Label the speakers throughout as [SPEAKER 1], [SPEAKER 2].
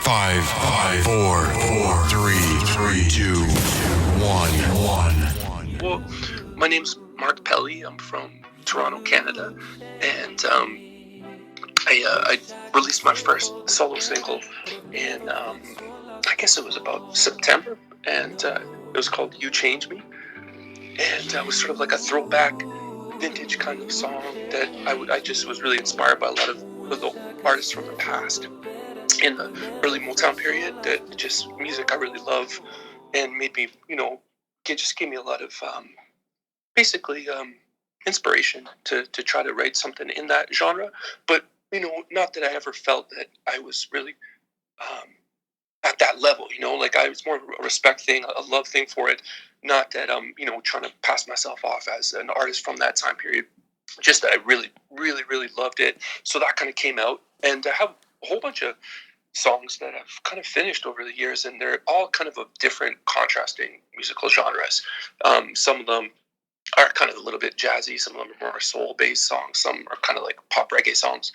[SPEAKER 1] Five, four, three, two, one.
[SPEAKER 2] Well, my name's Mark Pellihas. I'm from Toronto, Canada, and I released my first solo single in I guess it was about September, and it was called "You Change Me," and it was sort of like a throwback, vintage kind of song that I just was really inspired by a lot of the artists from the past in the early Motown period. That just music I really love, and made me, it just gave me a lot of basically inspiration to try to write something in that genre. But not that I ever felt that I was really at that level. Like I was more of a respect thing, a love thing for it. Not that I'm trying to pass myself off as an artist from that time period. Just that I really, really, really loved it. So that kind of came out, and I have a whole bunch of songs that I've kind of finished over the years, and they're all kind of different, contrasting musical genres. Some of them are kind of a little bit jazzy. Some of them are more soul-based songs. Some are kind of like pop reggae songs,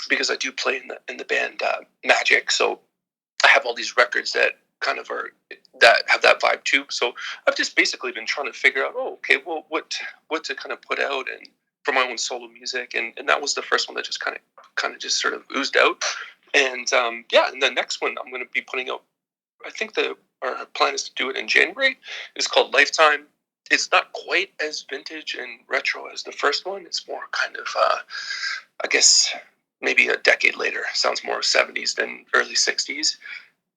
[SPEAKER 2] because I do play in the band Magic. So I have all these records that kind of that have that vibe too. So I've just basically been trying to figure out, what to kind of put out and for my own solo music, and that was the first one that just kind of just sort of oozed out. And and the next one I'm going to be putting out, I think our plan is to do it in January. It's called Lifetime. It's not quite as vintage and retro as the first one. It's more kind of, I guess, maybe a decade later. Sounds more 70s than early 60s.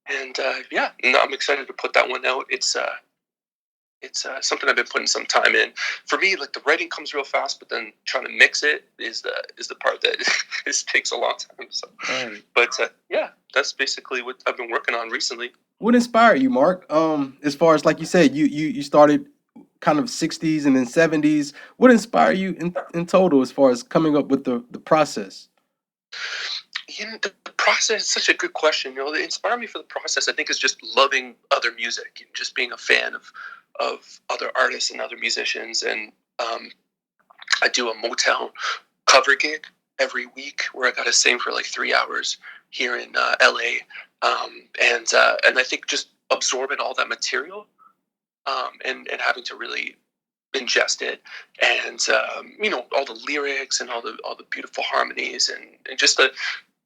[SPEAKER 2] And I'm excited to put that one out. It's something I've been putting some time in. For me, like the writing comes real fast, but then trying to mix it is the part that takes a long time. So,
[SPEAKER 3] right.
[SPEAKER 2] But that's basically what I've been working on recently.
[SPEAKER 3] What inspired you, Mark? As far as like you said, you started kind of 60s and then 70s. What inspired you in total as far as coming up with the process?
[SPEAKER 2] The process is such a good question. That inspired me for the process, I think, is just loving other music and just being a fan of other artists and other musicians. And I do a Motown cover gig every week where I got to sing for like 3 hours here in LA. And I think just absorbing all that material and having to really ingest it, and all the lyrics and all the beautiful harmonies and just the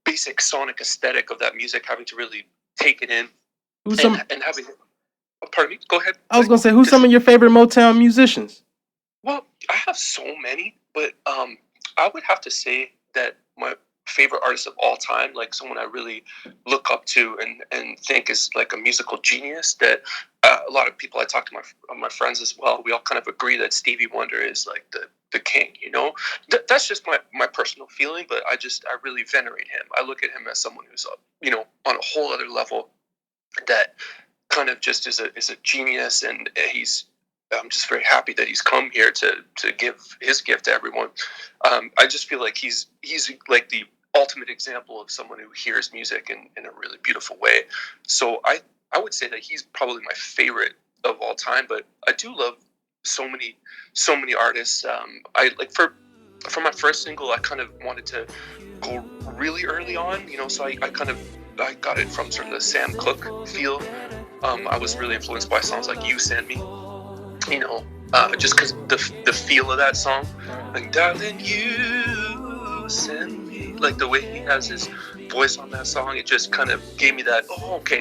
[SPEAKER 2] basic sonic aesthetic of that music, having to really take it in and having. Pardon me. Go ahead.
[SPEAKER 3] I was gonna say, who's some of your favorite Motown musicians?
[SPEAKER 2] Well, I have so many, but I would have to say that my favorite artist of all time, like someone I really look up to and think is like a musical genius, that a lot of people I talk to, my friends as well, we all kind of agree that Stevie Wonder is like the king. That's just my personal feeling, but I really venerate him. I look at him as someone who's on a whole other level, that kind of just is a genius, and I'm just very happy that he's come here to give his gift to everyone. I just feel like he's like the ultimate example of someone who hears music in a really beautiful way. So I would say that he's probably my favorite of all time. But I do love so many artists. I like for my first single, I kind of wanted to go really early on. So I got it from sort of the Sam Cooke feel. I was really influenced by songs like "You Send Me," just because the feel of that song, like "Darling, you send me," like the way he has his voice on that song, it just kind of gave me that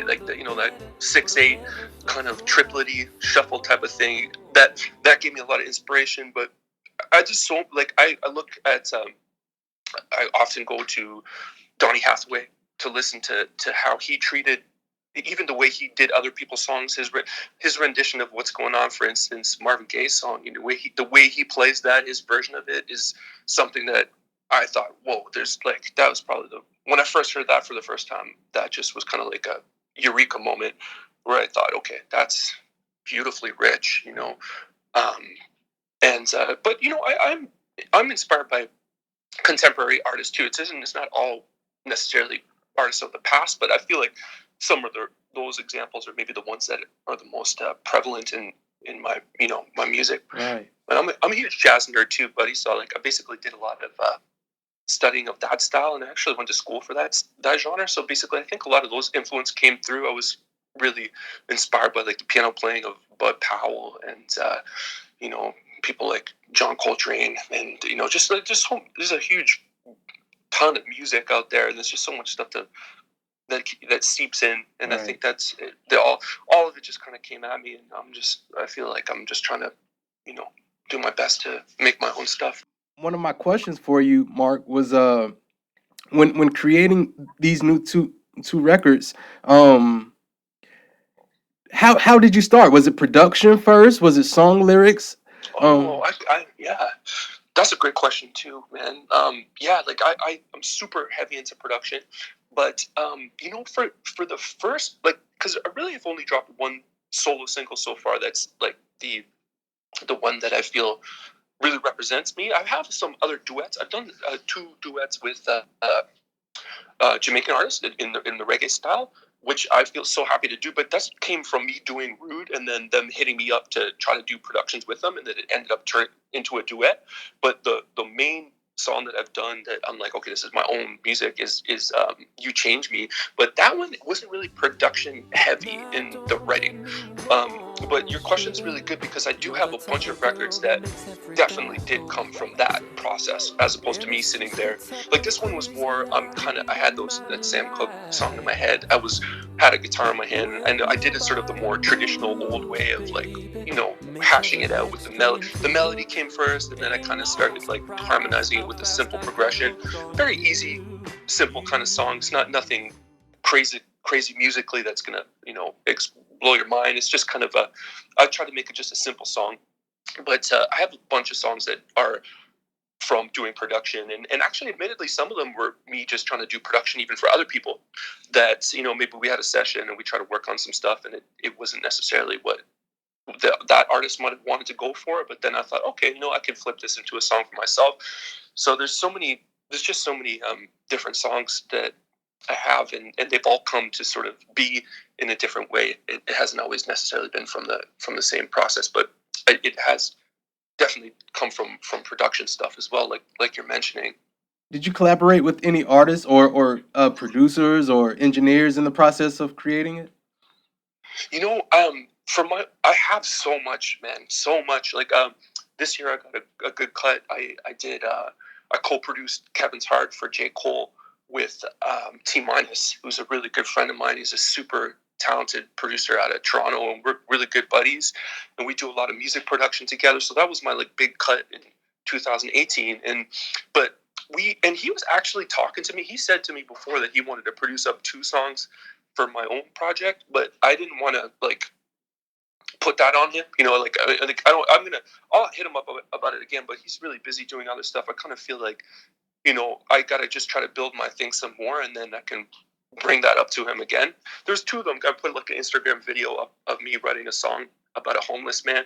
[SPEAKER 2] like that 6/8 kind of triplety shuffle type of thing. That gave me a lot of inspiration. But I just I look at I often go to Donny Hathaway to listen to how he treated. Even the way he did other people's songs, his rendition of "What's Going On," for instance, Marvin Gaye's song, the way he plays that, his version of it is something that I thought, whoa, that was probably when I first heard that for the first time, that just was kind of like a eureka moment where I thought, okay, that's beautifully rich, but I'm inspired by contemporary artists too. It's not all necessarily artists of the past, but I feel like some of those examples are maybe the ones that are the most prevalent in my my music.
[SPEAKER 3] Right.
[SPEAKER 2] But I'm a huge jazz nerd too, buddy. So I basically did a lot of studying of that style, and I actually went to school for that genre. So basically, I think a lot of those influence came through. I was really inspired by like the piano playing of Bud Powell and people like John Coltrane, and there's a huge ton of music out there, and there's just so much stuff that seeps in, and right. I think that's it. All of it just kind of came at me, and I feel like I'm just trying to do my best to make my own stuff.
[SPEAKER 3] One of my questions for you, Mark, was when creating these new two records, how did you start? Was it production first? Was it song lyrics?
[SPEAKER 2] Yeah, that's a great question too, man. I'm super heavy into production, but for the first, like, because I really have only dropped one solo single so far. That's like the one that I feel really represents me. I have some other duets. I've done 2 duets with Jamaican artists in the reggae style, which I feel so happy to do. But that came from me doing Rude and then them hitting me up to try to do productions with them, and then it ended up turning into a duet. But the main song that I've done that I'm like, okay, this is my own music is You Change Me. But that one wasn't really production heavy in the writing. But your question is really good, because I do have a bunch of records that definitely did come from that process, as opposed to me sitting there. Like this one was more, I had that Sam Cooke song in my head. Had a guitar in my hand, and I did it sort of the more traditional old way of like, hashing it out with the melody. The melody came first, and then I kind of started like harmonizing it with a simple progression. Very easy, simple kind of songs, nothing crazy musically that's gonna, blow your mind. It's just kind of I try to make it just a simple song. But I have a bunch of songs that are from doing production, and actually, admittedly, some of them were me just trying to do production even for other people. That maybe we had a session and we try to work on some stuff, and it wasn't necessarily what that artist might have wanted to go for. But then I thought, okay, I can flip this into a song for myself. So there's just so many different songs that I have, and they've all come to sort of be in a different way. It hasn't always necessarily been from the same process, but it has definitely come from production stuff as well, like you're mentioning.
[SPEAKER 3] Did you collaborate with any artists or producers or engineers in the process of creating it?
[SPEAKER 2] I have so much, man, so much. Like this year I got a good cut. I did I co-produced Kevin's Heart for J. Cole with T Minus, who's a really good friend of mine. He's a super talented producer out of Toronto, and we're really good buddies, and we do a lot of music production together. So that was my like big cut in 2018. And he was actually talking to me. He said to me before that he wanted to produce up 2 songs for my own project, but I didn't want to like put that on him. I'll hit him up about it again, but he's really busy doing other stuff. I kind of feel like I gotta just try to build my thing some more, and then I can bring that up to him again. There's 2 of them. I put like an Instagram video of me writing a song about a homeless man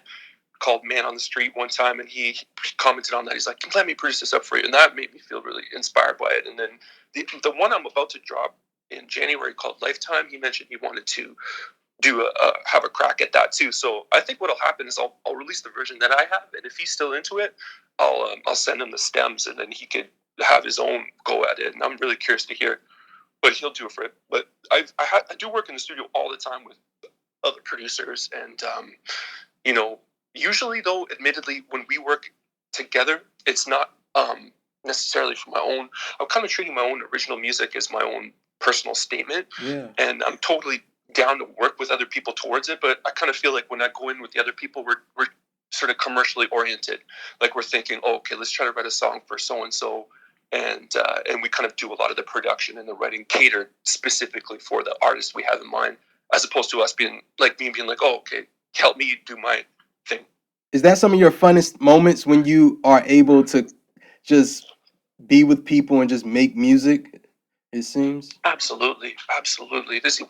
[SPEAKER 2] called Man on the Street one time, and he commented on that. He's like, let me produce this up for you, and that made me feel really inspired by it. And then the one I'm about to drop in January called Lifetime, he mentioned he wanted to do have a crack at that too. So I think what'll happen is I'll release the version that I have, and if he's still into it, I'll send him the stems, and then he could have his own go at it. And I'm really curious to hear what he'll do for it. But I do work in the studio all the time with other producers, and usually though, admittedly, when we work together, it's not necessarily for my own. I'm kind of treating my own original music as my own personal statement.
[SPEAKER 3] Yeah.
[SPEAKER 2] And I'm totally down to work with other people towards it, but I kind of feel like when I go in with the other people, we're sort of commercially oriented. Like we're thinking, oh, okay, let's try to write a song for so and so, and we kind of do a lot of the production and the writing catered specifically for the artist we have in mind, as opposed to us being like oh, okay, help me do my thing.
[SPEAKER 3] Is that some of your funnest moments, when you are able to just be with people and just make music? It seems.
[SPEAKER 2] Absolutely. This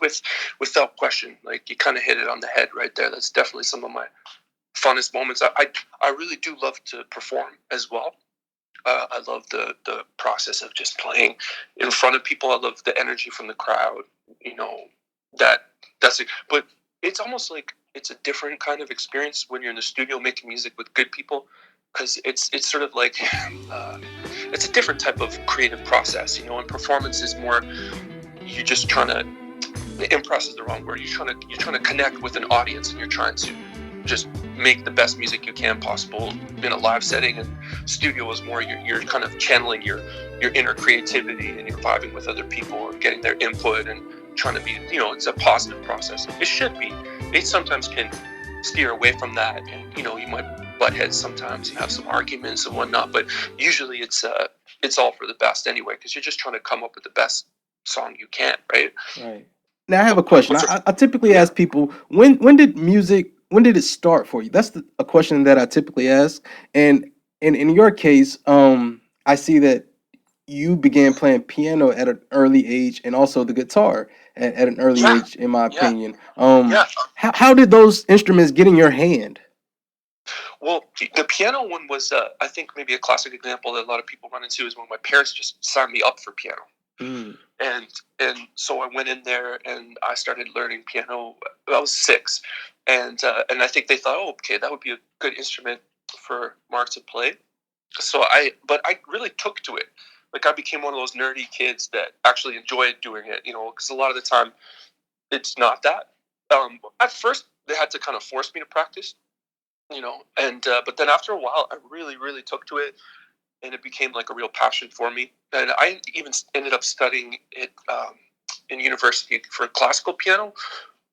[SPEAKER 2] without question. Like you kind of hit it on the head right there. That's definitely some of my funnest moments. I really do love to perform as well. I love the process of just playing in front of people. I love the energy from the crowd. That's it. But it's almost like it's a different kind of experience when you're in the studio making music with good people, because it's sort of like it's a different type of creative process, and performance is more you're just trying to impress is the wrong word. You're trying to connect with an audience, and you're trying to just make the best music you can possible in a live setting. And studio is more you're kind of channeling your inner creativity, and you're vibing with other people and getting their input and trying to be, it's a positive process. It should be. It sometimes can steer away from that, and you might butt heads sometimes. You have some arguments and whatnot, but usually it's all for the best anyway, because you're just trying to come up with the best song you can, right?
[SPEAKER 3] Right. Now I have a question. I typically ask people, when did it start for you? That's a question that I typically ask. And in your case, I see that you began playing piano at an early age, and also the guitar at an early age, in my opinion. How did those instruments get in your hand?
[SPEAKER 2] Well, the piano one was, I think, maybe a classic example that a lot of people run into is when my parents just signed me up for piano. And so I went in there and I started learning piano. I was 6, and I think they thought, okay, that would be a good instrument for Mark to play. But I really took to it. Like, I became one of those nerdy kids that actually enjoyed doing it, because a lot of the time it's not that. At first they had to kind of force me to practice, but then after a while I really, really took to it. And it became like a real passion for me. And I even ended up studying it in university for classical piano.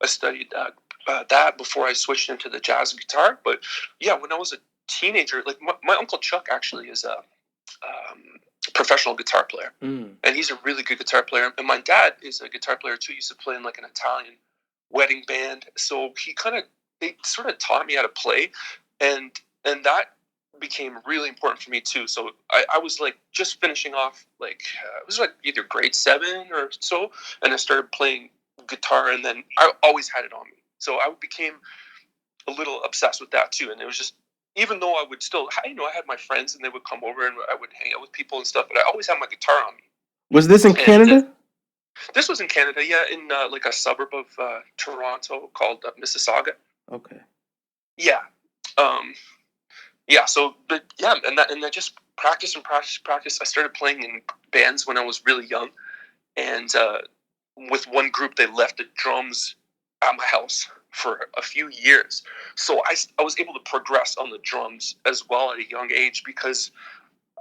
[SPEAKER 2] I studied that before I switched into the jazz guitar. But yeah, when I was a teenager, like my Uncle Chuck actually is a professional guitar player. And he's a really good guitar player. And my dad is a guitar player too. He used to play in like an Italian wedding band. So they sort of taught me how to play. And that became really important for me too. So I was like just finishing off, like it was like either grade 7 or so, and I started playing guitar, and then I always had it on me. So I became a little obsessed with that too. And it was just, even though I would still, I had my friends and they would come over and I would hang out with people and stuff, but I always had my guitar on me.
[SPEAKER 3] Was this in Canada?
[SPEAKER 2] This was in Canada, yeah, in like a suburb of Toronto called Mississauga.
[SPEAKER 3] Okay.
[SPEAKER 2] Yeah. Yeah, so, but yeah, and I just practiced. I started playing in bands when I was really young, and with one group, they left the drums at my house for a few years. So I was able to progress on the drums as well at a young age because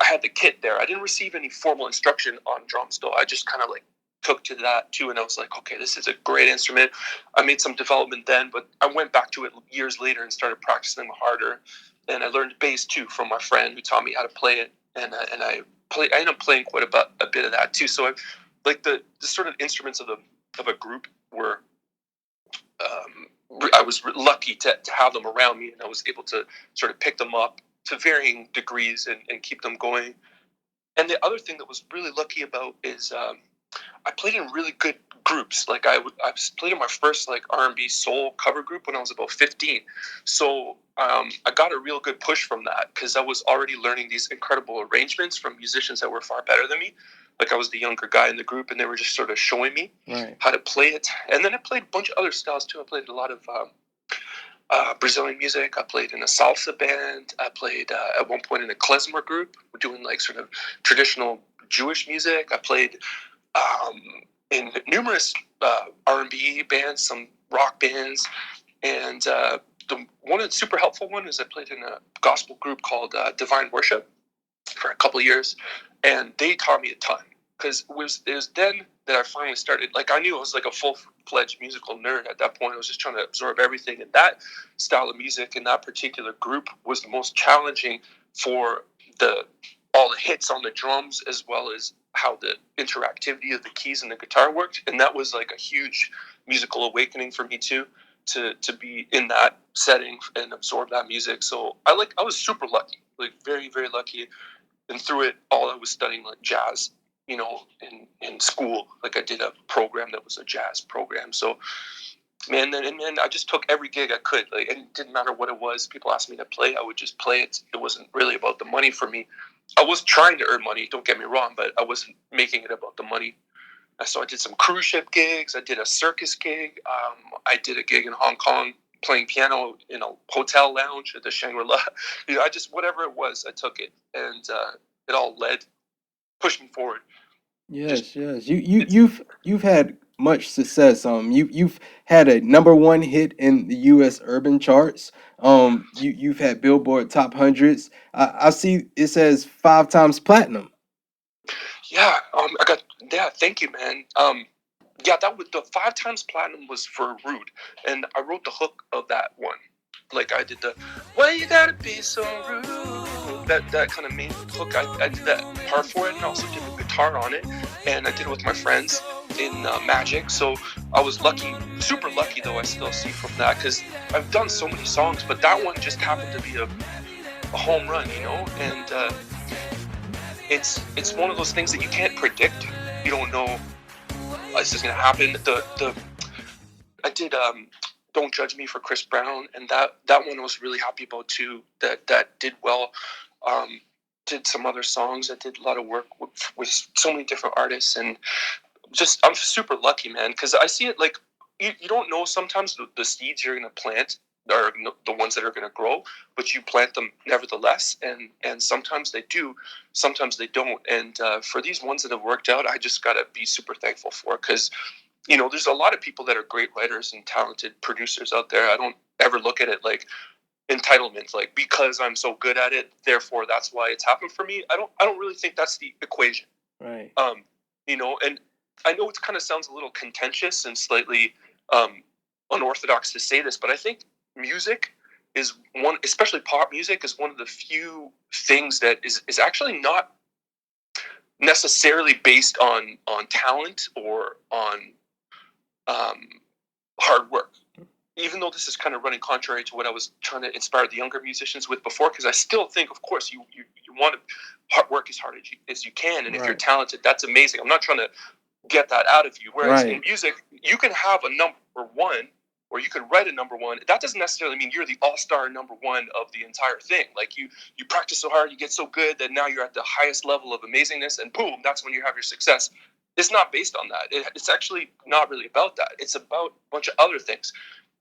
[SPEAKER 2] I had the kit there. I didn't receive any formal instruction on drums, though. I just kind of like took to that too, and I was like, okay, this is a great instrument. I made some development then, but I went back to it years later and started practicing harder. And I learned bass too from my friend who taught me how to play it, and I ended up playing quite a bit of that too. So I, like the sort of instruments of a group were, I was lucky to have them around me, and I was able to sort of pick them up to varying degrees and keep them going. And the other thing that was really lucky about is I played in really good groups. Like I played in my first like R&B soul cover group when I was about 15. So I got a real good push from that because I was already learning these incredible arrangements from musicians that were far better than me. Like I was the younger guy in the group, and they were just sort of showing me how to play it. And then I played a bunch of other styles too. I played a lot of Brazilian music. I played in a salsa band. I played at one point in a klezmer group, doing like sort of traditional Jewish music. I played in numerous R&B bands, some rock bands, and the one that's super helpful one is I played in a gospel group called Divine Worship for a couple of years, and they taught me a ton because it was then that I finally started, like I knew I was like a full-fledged musical nerd at that point. I was just trying to absorb everything, and that style of music in that particular group was the most challenging for all the hits on the drums as well as how the interactivity of the keys and the guitar worked. And that was like a huge musical awakening for me too, to be in that setting and absorb that music. So I was super lucky, like very, very lucky. And through it all, I was studying like jazz, in school. Like I did a program that was a jazz program. So man, and I just took every gig I could. Like, and it didn't matter what it was. People asked me to play, I would just play it. It wasn't really about the money for me. I was trying to earn money, don't get me wrong, but I wasn't making it about the money. So I did some cruise ship gigs. I did a circus gig. I did a gig in Hong Kong playing piano in a hotel lounge at the Shangri-La. I just, whatever it was, I took it, and it all pushed me forward.
[SPEAKER 3] Yes, yes. You've had much success. You've had a #1 hit in the US urban charts. You've had Billboard top hundreds. I see it says 5 times platinum.
[SPEAKER 2] Yeah, thank you, man. That was the 5 times platinum was for Rude, and I wrote the hook of that one. Like I did the "Why you gotta be so rude," that kind of main hook. I did that part for it, and also did the guitar on it, and I did it with my friends in Magic. So I was lucky, super lucky though. I still see from that, because I've done so many songs, but that one just happened to be a home run, and it's one of those things that you can't predict. You don't know this is gonna happen. I did Don't Judge Me for Chris Brown, and that one I was really happy about too. That did well. Did some other songs. I did a lot of work with so many different artists, and I'm super lucky, man, because I see it like you don't know sometimes the seeds you're gonna plant are the ones that are gonna grow, but you plant them nevertheless, and sometimes they do, sometimes they don't, and for these ones that have worked out, I just gotta be super thankful for, because there's a lot of people that are great writers and talented producers out there. I don't ever look at it like entitlement, like because I'm so good at it, therefore that's why it's happened for me. I don't really think that's the equation.
[SPEAKER 3] Right.
[SPEAKER 2] And I know it kind of sounds a little contentious and slightly unorthodox to say this, but I think music is one, especially pop music, is one of the few things that is actually not necessarily based on talent or on hard work. Even though this is kind of running contrary to what I was trying to inspire the younger musicians with before, because I still think, of course, you want to work as hard as you can, and if you're talented, that's amazing. I'm not trying to get that out of you. Whereas in music, you can have a #1, or you can write a #1. That doesn't necessarily mean you're the all-star #1 of the entire thing. Like you practice so hard, you get so good that now you're at the highest level of amazingness, and boom, that's when you have your success. It's not based on that. It's actually not really about that. It's about a bunch of other things.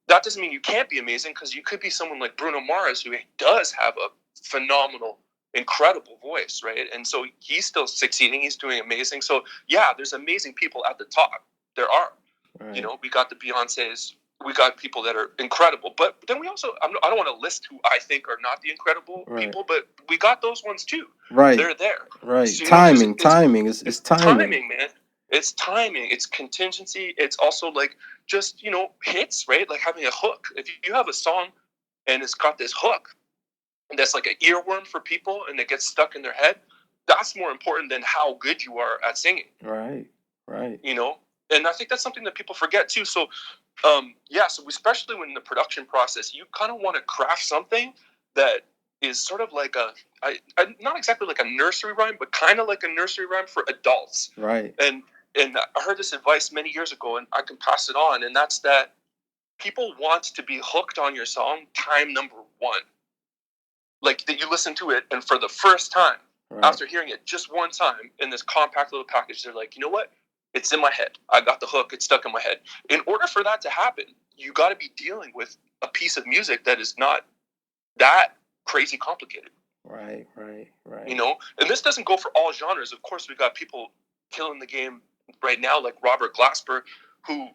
[SPEAKER 2] That doesn't mean you can't be amazing, because you could be someone like Bruno Mars, who does have a phenomenal, incredible voice, right? And so he's still succeeding. He's doing amazing. So yeah, there's amazing people at the top. There are. Right. We got the Beyoncés. We got people that are incredible. But then we also, I don't want to list who I think are not the incredible people, but we got those ones too.
[SPEAKER 3] Right.
[SPEAKER 2] They're there.
[SPEAKER 3] Right. So, timing. It's timing,
[SPEAKER 2] man. It's timing. It's contingency. It's also like just, hits, right? Like having a hook. If you have a song and it's got this hook, and that's like an earworm for people, and it gets stuck in their head, that's more important than how good you are at singing.
[SPEAKER 3] Right.
[SPEAKER 2] And I think that's something that people forget too. So, so especially when in the production process, you kind of want to craft something that is sort of like not exactly like a nursery rhyme, but kind of like a nursery rhyme for adults.
[SPEAKER 3] Right.
[SPEAKER 2] And I heard this advice many years ago, and I can pass it on, and that's that people want to be hooked on your song time #1. Like that you listen to it, and for the first time, after hearing it just one time in this compact little package, they're like, you know what? It's in my head. I got the hook. It's stuck in my head. In order for that to happen, you got to be dealing with a piece of music that is not that crazy complicated.
[SPEAKER 3] Right.
[SPEAKER 2] And this doesn't go for all genres. Of course, we got people killing the game right now, like Robert Glasper, who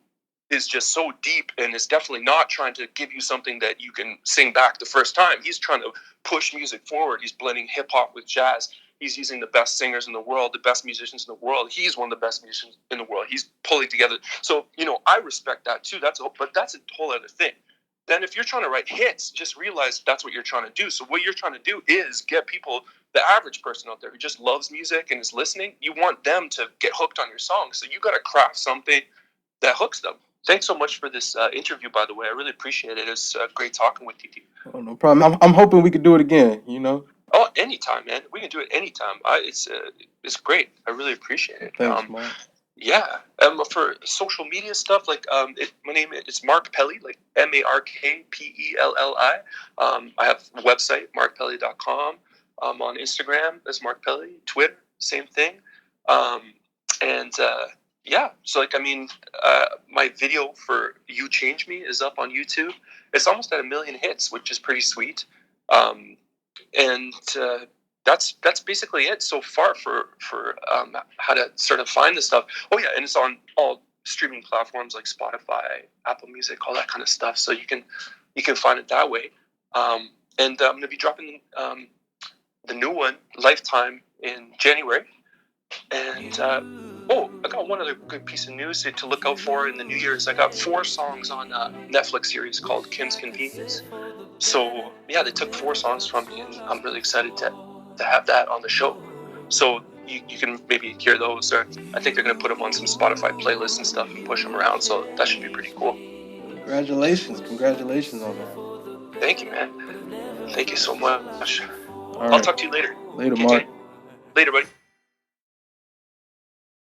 [SPEAKER 2] is just so deep and is definitely not trying to give you something that you can sing back the first time. He's trying to push music forward. He's blending hip hop with jazz. He's using the best singers in the world, the best musicians in the world. He's one of the best musicians in the world. He's pulling together. So, I respect that too. But that's a whole other thing. Then if you're trying to write hits, just realize that's what you're trying to do. So what you're trying to do is get people, the average person out there who just loves music and is listening, you want them to get hooked on your song. So you got to craft something that hooks them. Thanks so much for this interview, by the way. I really appreciate it. It was great talking with you.
[SPEAKER 3] Oh, no problem. I'm hoping we could do it again,
[SPEAKER 2] Oh, anytime, man. We can do it anytime. It's great. I really appreciate it.
[SPEAKER 3] Thanks, Mark.
[SPEAKER 2] Yeah. For social media stuff, like my name is Mark Pellihas, like MarkPelli. I have a website, MarkPelli.com. On Instagram, that's Mark Pellihas. Twitter, same thing. yeah, so like, I mean, my video for "You Change Me" is up on YouTube. It's almost at 1 million hits, which is pretty sweet. And that's basically it so far for how to sort of find this stuff. Oh yeah, and it's on all streaming platforms like Spotify, Apple Music, all that kind of stuff. So you can find it that way. And I'm gonna be dropping the new one, Lifetime, in January. And I got one other good piece of news to look out for in the new year. Is I got 4 songs on a Netflix series called Kim's Convenience. So yeah, they took 4 songs from me, and I'm really excited to have that on the show. So you can maybe hear those, or I think they're going to put them on some Spotify playlists and stuff and push them around. So that should be pretty cool.
[SPEAKER 3] Congratulations on that.
[SPEAKER 2] Thank you, man. Thank you so much.
[SPEAKER 3] All right.
[SPEAKER 2] I'll talk to you later.
[SPEAKER 3] Later, Mark.
[SPEAKER 2] Later, buddy.